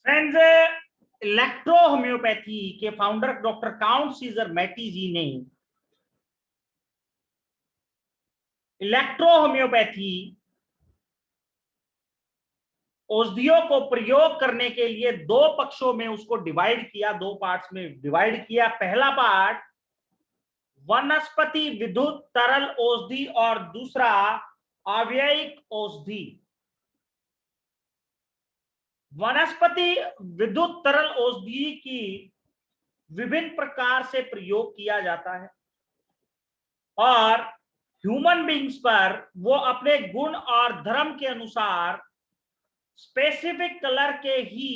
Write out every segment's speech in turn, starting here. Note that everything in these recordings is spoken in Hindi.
फ्रेंड्स, इलेक्ट्रो होम्योपैथी के फाउंडर डॉक्टर काउंट सीजर मैटी जी ने इलेक्ट्रो होम्योपैथी औषधियों को प्रयोग करने के लिए दो पक्षों में उसको डिवाइड किया, दो पार्ट्स में डिवाइड किया। पहला पार्ट वनस्पति विद्युत तरल औषधि और दूसरा अव्ययिक औषधि। वनस्पति विद्युत तरल औषधि की विभिन्न प्रकार से प्रयोग किया जाता है और ह्यूमन बींग्स पर वो अपने गुण और धर्म के अनुसार स्पेसिफिक कलर के ही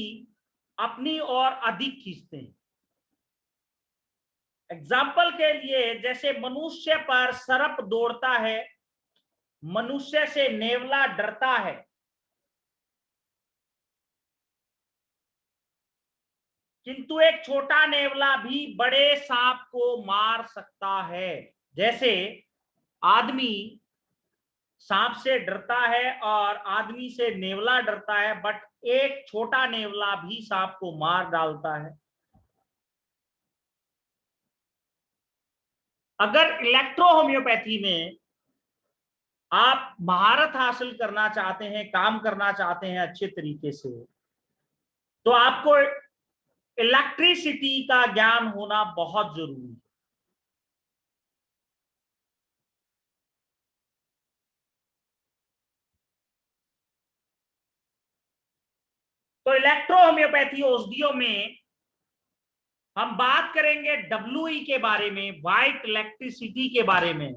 अपनी ओर अधिक खींचते हैं। एग्जाम्पल के लिए, जैसे मनुष्य पर सर्प दौड़ता है, मनुष्य से नेवला डरता है, किंतु एक छोटा नेवला भी बड़े सांप को मार सकता है। जैसे आदमी सांप से डरता है और आदमी से नेवला डरता है, बट एक छोटा नेवला भी सांप को मार डालता है। अगर इलेक्ट्रो होम्योपैथी में आप महारत हासिल करना चाहते हैं, काम करना चाहते हैं अच्छे तरीके से, तो आपको इलेक्ट्रिसिटी का ज्ञान होना बहुत जरूरी है। तो इलेक्ट्रो होम्योपैथी औषधियों में हम बात करेंगे डब्ल्यूई के बारे में, व्हाइट इलेक्ट्रिसिटी के बारे में।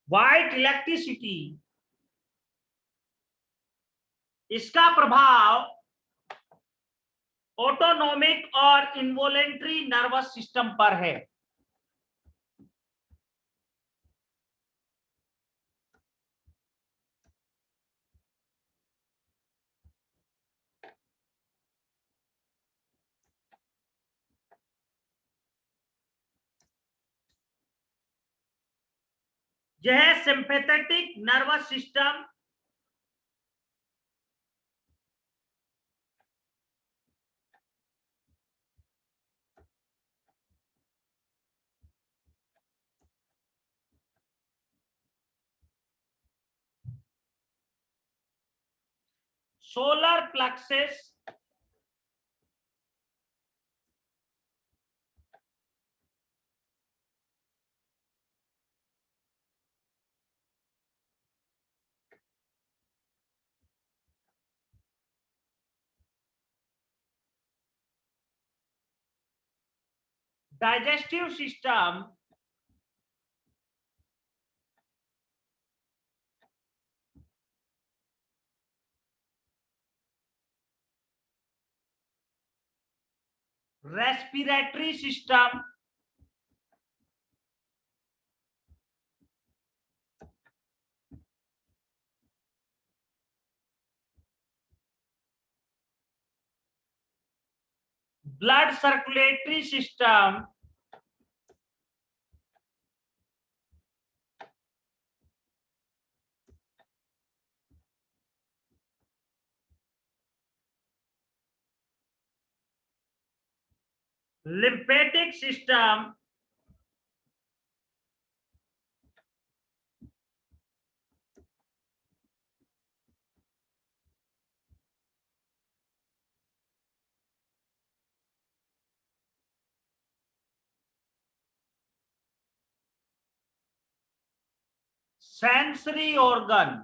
व्हाइट इलेक्ट्रिसिटी, इसका प्रभाव ऑटोनॉमिक और इन्वोलेंट्री नर्वस सिस्टम पर है। यह sympathetic nervous system solar plexus, digestive system, respiratory system, blood circulatory system, lymphatic system, sensory organ,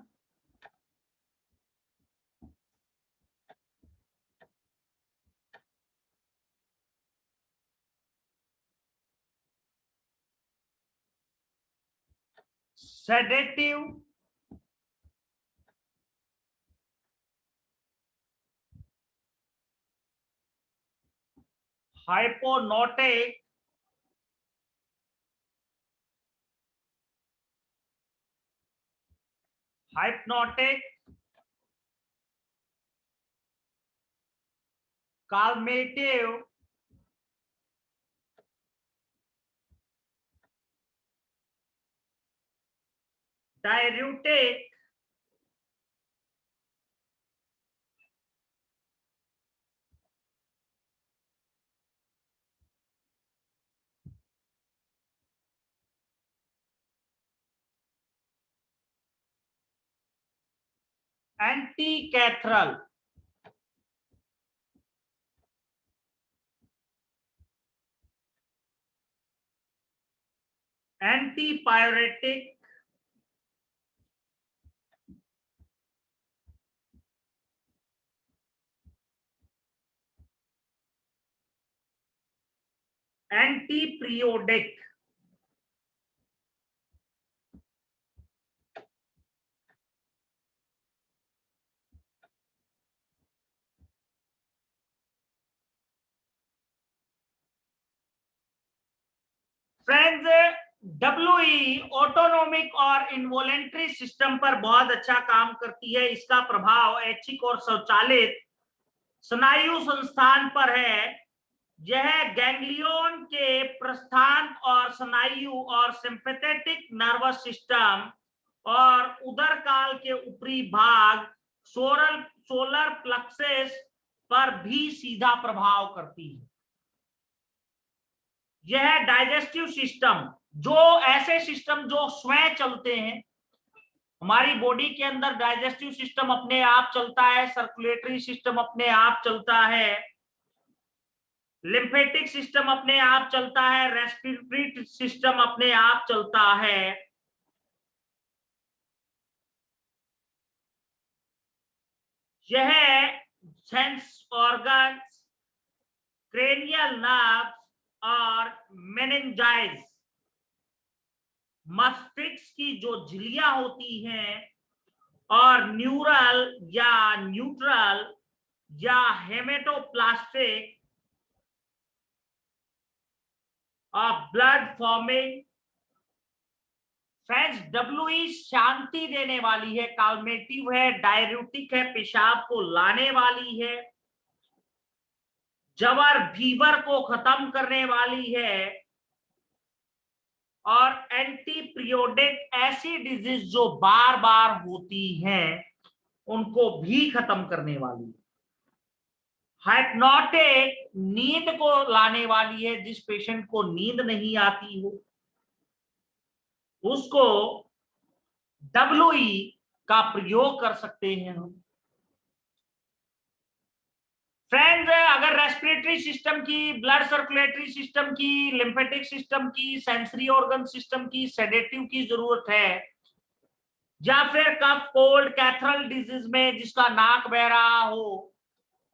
sedative, hypnotic, hypnotic, calmative diuretic anticathral antipyretic antiperiodic friends W E autonomic और इनवॉलेंट्री सिस्टम पर बहुत अच्छा काम करती है। इसका प्रभाव ऐच्छिक और स्वचालित स्नायु संस्थान पर है। यह गैंग्लियन के प्रस्थान और स्नायु और सिंपैथेटिक नर्वस सिस्टम और उदर काल के ऊपरी भाग सोलर प्लेक्सस पर भी सीधा प्रभाव करती है। यह डाइजेस्टिव सिस्टम, जो ऐसे सिस्टम जो स्वयं चलते हैं, हमारी बॉडी के अंदर डाइजेस्टिव सिस्टम अपने आप चलता है, सर्कुलेटरी सिस्टम अपने आप चलता है, लिम्फेटिक सिस्टम अपने आप चलता है, रेस्पिरेटरी सिस्टम अपने आप चलता है। यह सेंस ऑर्गन्स, क्रेनियल नर्व्स और मेनिंजाइज, मस्तिष्क की जो झिल्लियां होती हैं, और न्यूरल या न्यूट्रल या हेमेटोप्लास्टिक और ब्लड फॉर्मिंग। फ्रेंड्स डब्ल्यूई शांति देने वाली है, काल्मेटिव है, डाययूरेटिक है, पेशाब को लाने वाली है, जबर फीवर को खत्म करने वाली है, और एंटी पीरियोडिक ऐसी डिजीज जो बार बार होती हैं उनको भी खत्म करने वाली है। हाइप्नोटिक नींद को लाने वाली है। जिस पेशेंट को नींद नहीं आती हो उसको डब्ल्यूई का प्रयोग कर सकते हैं हम। फ्रेंड्स अगर रेस्पिरेटरी सिस्टम की, ब्लड सर्कुलेटरी सिस्टम की, लिम्फेटिक सिस्टम की, सेंसरी ऑर्गन सिस्टम की सेडेटिव की जरूरत है, या फिर कफ कोल्ड कैथरल डिजीज में जिसका नाक बह रहा हो,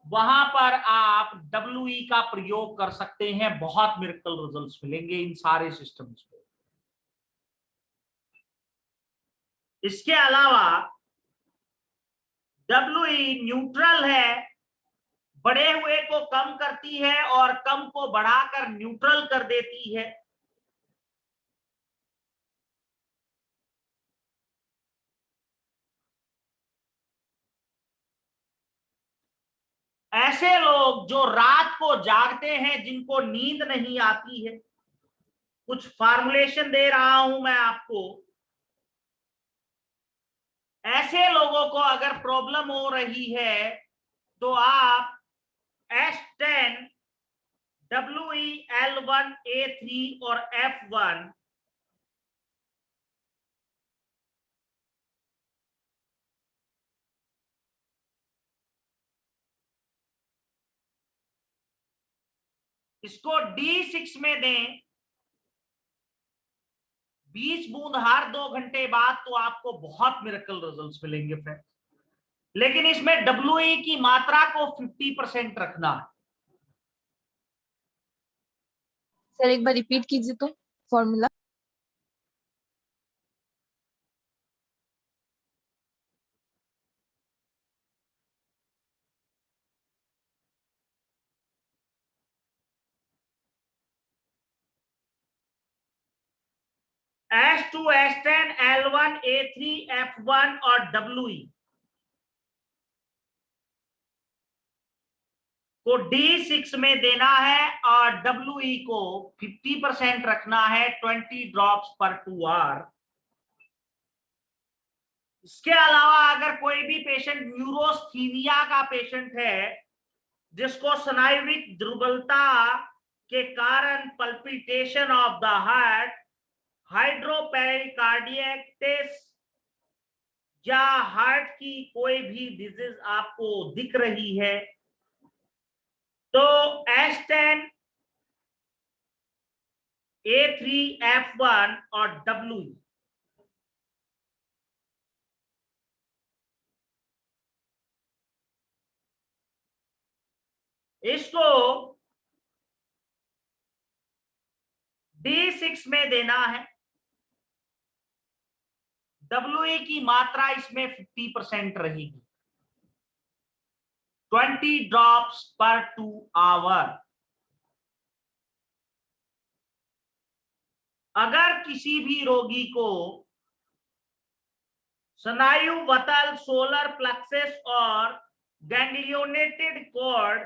वहां पर आप डब्ल्यूई का प्रयोग कर सकते हैं। बहुत मिरेकल रिजल्ट्स मिलेंगे इन सारे सिस्टम्स पे। इसके अलावा डब्ल्यूई न्यूट्रल है, बढ़े हुए को कम करती है और कम को बढ़ाकर न्यूट्रल कर देती है। ऐसे लोग जो रात को जागते हैं, जिनको नींद नहीं आती है, कुछ फॉर्मुलेशन दे रहा हूं मैं आपको। ऐसे लोगों को अगर प्रॉब्लम हो रही है तो आप S10, WEL1A3 और F1 इसको D6 में दें 20 बूंद हर 2 घंटे बाद, तो आपको बहुत मिरेकल रिजल्ट्स मिलेंगे फ्रेंड्स। लेकिन इसमें डब्ल्यूई की मात्रा को 50% रखना है। सर एक बार रिपीट कीजिए तो formula. S2, S10, L1, A3, F1 और WE को D6 में देना है और WE को 50% रखना है 20 ड्रॉप्स पर 2 आवर। इसके अलावा अगर कोई भी पेशेंट न्यूरोस्थीनिया का पेशेंट है जिसको स्नायुविक दुर्बलता के कारण पल्पिटेशन ऑफ द हार्ट, हाइड्रोपेरिकार्डियटिस या हार्ट की कोई भी डिजीज आपको दिख रही है तो S10, A3, F1 और WE इसको D6 में देना है। WE की मात्रा इसमें 50% रहेगी, 20 ड्रॉप्स पर 2 आवर। अगर किसी भी रोगी को स्नायु वतल, सोलर प्लेक्सस और गैंग्लियोनेटेड कॉर्ड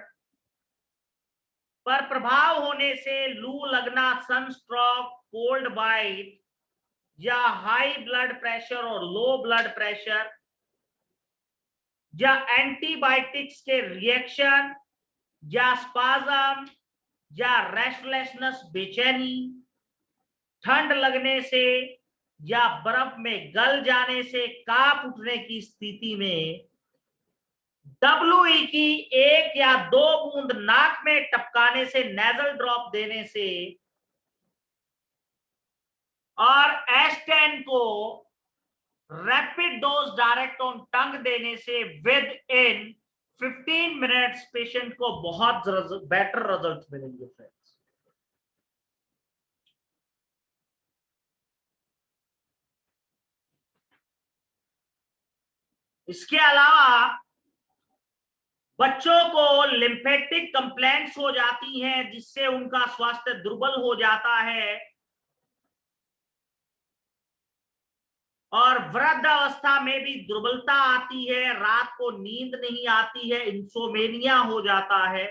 पर प्रभाव होने से लू लगना, सनस्ट्रोक, कोल्ड बाइट या हाई ब्लड प्रेशर और लो ब्लड प्रेशर या एंटीबायोटिक्स के रिएक्शन या स्पाज्म या रेस्टलेसनेस, बेचैनी, ठंड लगने से या बर्फ में गल जाने से कांप उठने की स्थिति में WE की 1 या 2 बूंद नाक में टपकाने से, नेजल ड्रॉप देने से और S10 को रैपिड डोज डायरेक्ट ऑन टंग देने से विद इन 15 मिनट्स पेशेंट को बहुत बेटर रिजल्ट मिलेंगे फ्रेंड्स। इसके अलावा बच्चों को लिम्फेटिक कंप्लेंट्स हो जाती हैं जिससे उनका स्वास्थ्य दुर्बल हो जाता है और वृद्ध अवस्था में भी दुर्बलता आती है, रात को नींद नहीं आती है, इंसोमेनिया हो जाता है।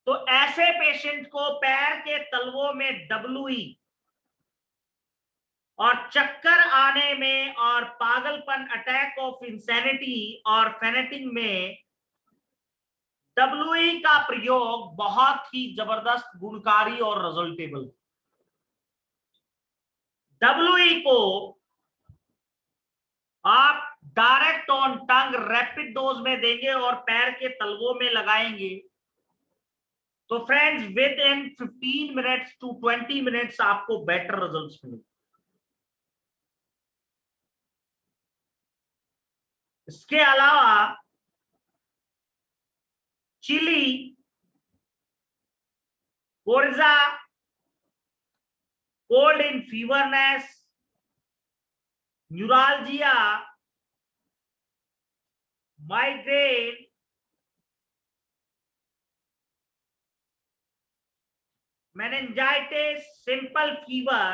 तो ऐसे पेशेंट को पैर के तलवों में WE और चक्कर आने में और पागलपन, अटैक ऑफ इंसैनिटी और फेनेटिंग में WE का प्रयोग बहुत ही जबरदस्त, गुणकारी और रिजल्टेबल। WE को आप direct on tongue rapid dose में देंगे और पैर के तलवों में लगाएंगे तो friends within 15 minutes to 20 minutes आपको बेटर रिजल्ट्स मिलेंगे। इसके अलावा chilly, coryza, cold in feverness, neuralgia, migraine, meningitis, simple fever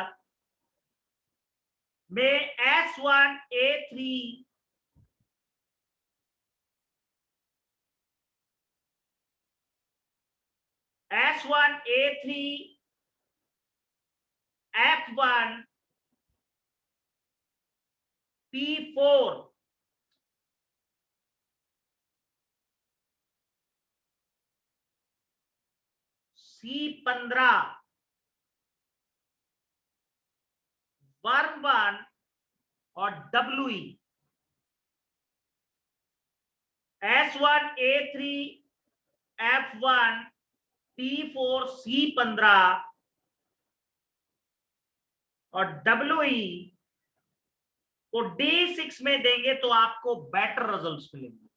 में S1A3 F1, P4 C15, worm 1 और WE। S1A3, F1, P4, C15 और WE को D6 में देंगे तो आपको बेटर रिजल्ट्स मिलेंगे,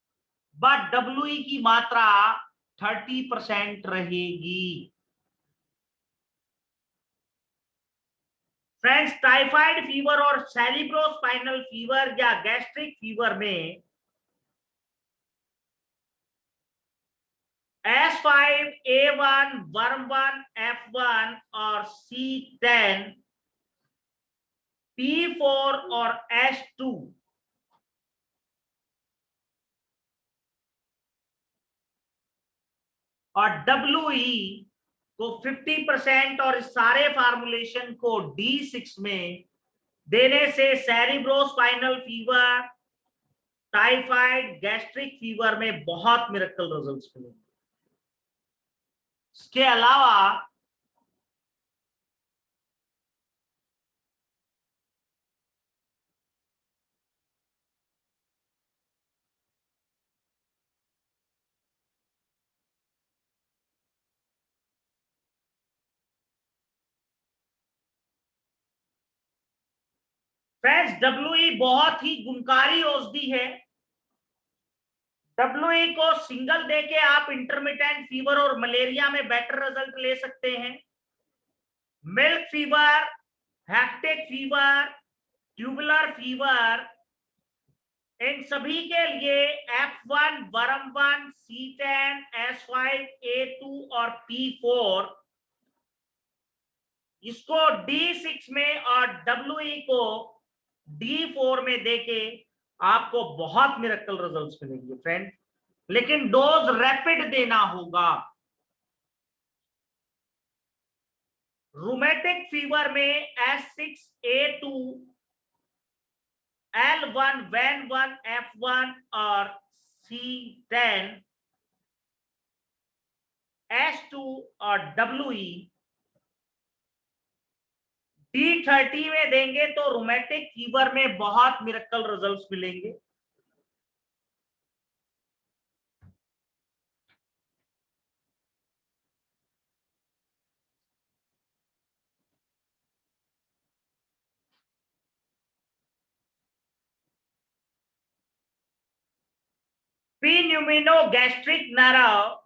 बट WE की मात्रा 30% रहेगी। फ्रेंड्स, टाइफाइड फीवर और सेरिब्रोस्पाइनल फीवर या गैस्ट्रिक फीवर में S5A1, वर्म 1, F1 और C10, P4 और S2 और WE को 50% और इस सारे फार्मूलेशन को D6 में देने से cerebrospinal fever, typhoid, gastric fever में बहुत मिरेकल रिजल्ट्स मिलेंगे। इसके अलावा फ्रेंड्स, WE बहुत ही गुणकारी औषधि है। WE को सिंगल देके आप इंटरमिटेंट फीवर और मलेरिया में बेटर रिजल्ट ले सकते हैं। Milk fever, hectic fever, tubular fever, इन सभी के लिए F1, वर्म1, C10, S5, A2 और P4 इसको D6 में और WE को D4 में देके आपको बहुत मिरेकल रिजल्ट्स मिलेंगे फ्रेंड, लेकिन डोज रैपिड देना होगा। रूमेटिक फीवर में S6A2, L1, WEN1, F1 और C10, S2 और WE D30 में देंगे तो रूमेटिक फीवर में बहुत मिरेकल रिजल्ट्स मिलेंगे। पिन्यूमिनो गैस्ट्रिक नर्व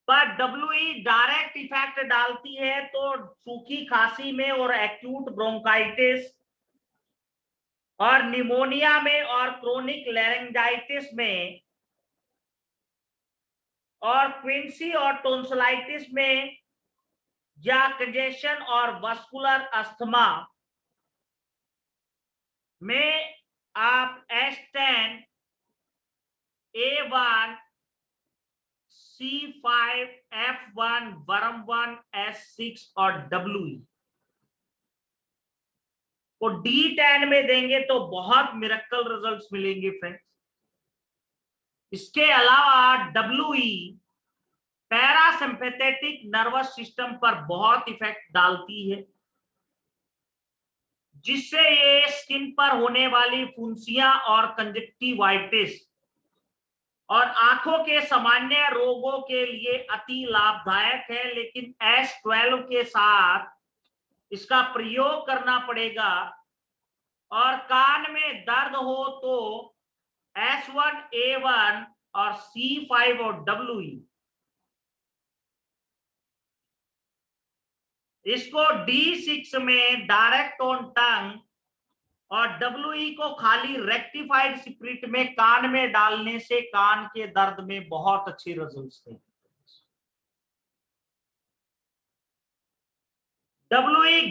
पर WE डायरेक्ट इफेक्ट डालती है तो सूखी खांसी में और एक्यूट ब्रोंकाइटिस और निमोनिया में और क्रोनिक लैरिंजाइटिस में और क्विंसी और टोंसिलाइटिस में या कंजेशन और वस्कुलर अस्थमा में आप S10, A1, C5, F1, वर्म1, S6 और WE को D10 में देंगे तो बहुत मिरेकल रिजल्ट्स मिलेंगे फ्रेंड्स। इसके अलावा WE पैरासिम्पैथेटिक नर्वस सिस्टम पर बहुत इफेक्ट डालती है, जिससे ये स्किन पर होने वाली फुंसियां और कंजक्टिवाइटिस और आंखों के सामान्य रोगों के लिए अति लाभदायक है। लेकिन S12 के साथ इसका प्रयोग करना पड़ेगा और कान में दर्द हो तो S1, A1 और C5 और WE इसको D6 में डायरेक्ट ऑन टंग और WE को खाली रेक्टिफाइड स्पिरिट में कान में डालने से कान के दर्द में बहुत अच्छे रिजल्ट्स हैं। WE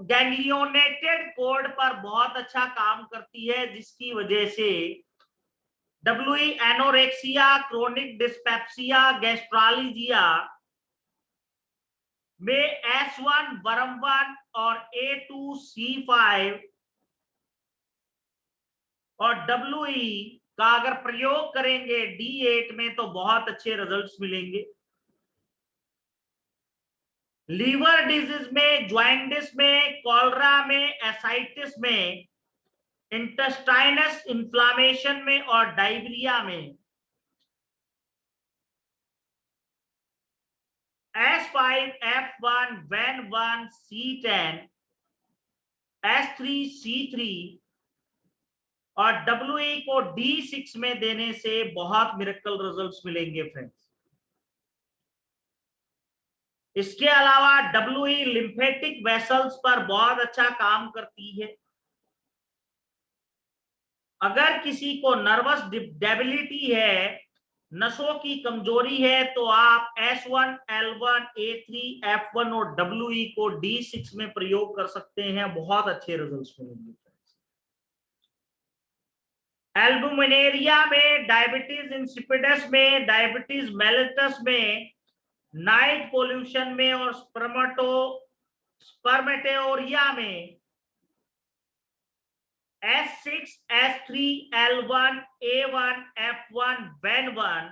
गैंग्लियोनेटेड कोड पर बहुत अच्छा काम करती है, जिसकी वजह से WE एनोरेक्सिया, क्रोनिक डिस्पेप्सिया, गैस्ट्रालिजिया में S1, वर्म1 और A2, C5 और WE का अगर प्रयोग करेंगे D8 में तो बहुत अच्छे रिजल्ट्स मिलेंगे। लीवर डिजीज में, ज्वाइंटिस में, कॉलरा में, एसाइटिस में, इंटेस्टाइनस इन्फ्लामेशन में और डायरिया में S5, F1, WEN1, C10, S3, C3 और WE को D6 में देने से बहुत मिरेकल रिजल्ट्स मिलेंगे फ्रेंड्स। इसके अलावा WE लिम्फेटिक वेसल्स पर बहुत अच्छा काम करती है। अगर किसी को नर्वस डेबिलिटी है, नसों की कमजोरी है, तो आप S1, L1, A3, F1 और WE को D6 में प्रयोग कर सकते हैं, बहुत अच्छे रिजल्ट्स मिलेंगे। एल्बुमिनेरिया में, डायबिटीज इंसिपिडस में, डायबिटीज मेलिटस में, नाइट पोल्यूशन में और स्पर्मेटोरिया में S6, S3, L1, A1, F1, VEN1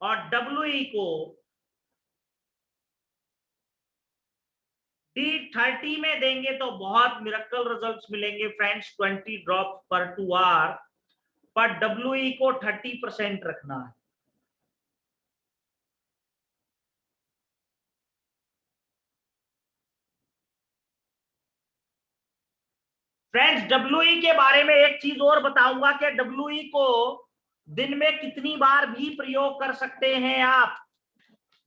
और WE को D30 में देंगे तो बहुत मिरेकल रिजल्ट्स मिलेंगे फ्रेंड्स, 20 ड्रॉप्स पर 2 आवर, पर WE को 30% रखना है। फ्रेंड्स WE के बारे में एक चीज और बताऊंगा कि WE को दिन में कितनी बार भी प्रयोग कर सकते हैं आप।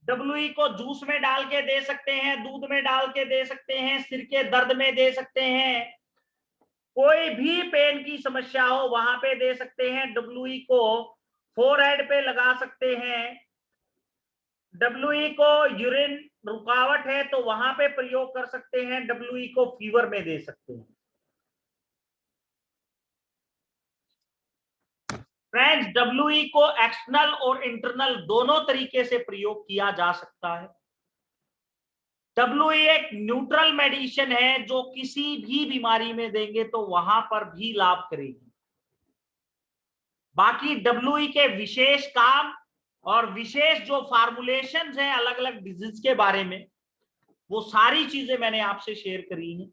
WE को जूस में डाल के दे सकते हैं, दूध में डाल के दे सकते हैं, सिर के दर्द में दे सकते हैं, कोई भी पेन की समस्या हो वहां पे दे सकते हैं। WE को फोरहेड पे लगा सकते हैं। WE को यूरिन रुकावट है तो वहां पे प्रयोग कर सकते हैं। WE को फीवर में दे सकते हैं। फ्रेंड्स WE को एक्सटर्नल और इंटरनल दोनों तरीके से प्रयोग किया जा सकता है। WE एक न्यूट्रल मेडिसिन है जो किसी भी बीमारी में देंगे तो वहां पर भी लाभ करेगी। बाकी WE के विशेष काम और विशेष जो फार्मूलेशंस हैं अलग अलग डिजीज के बारे में, वो सारी चीजें मैंने आपसे शेयर करी हैं।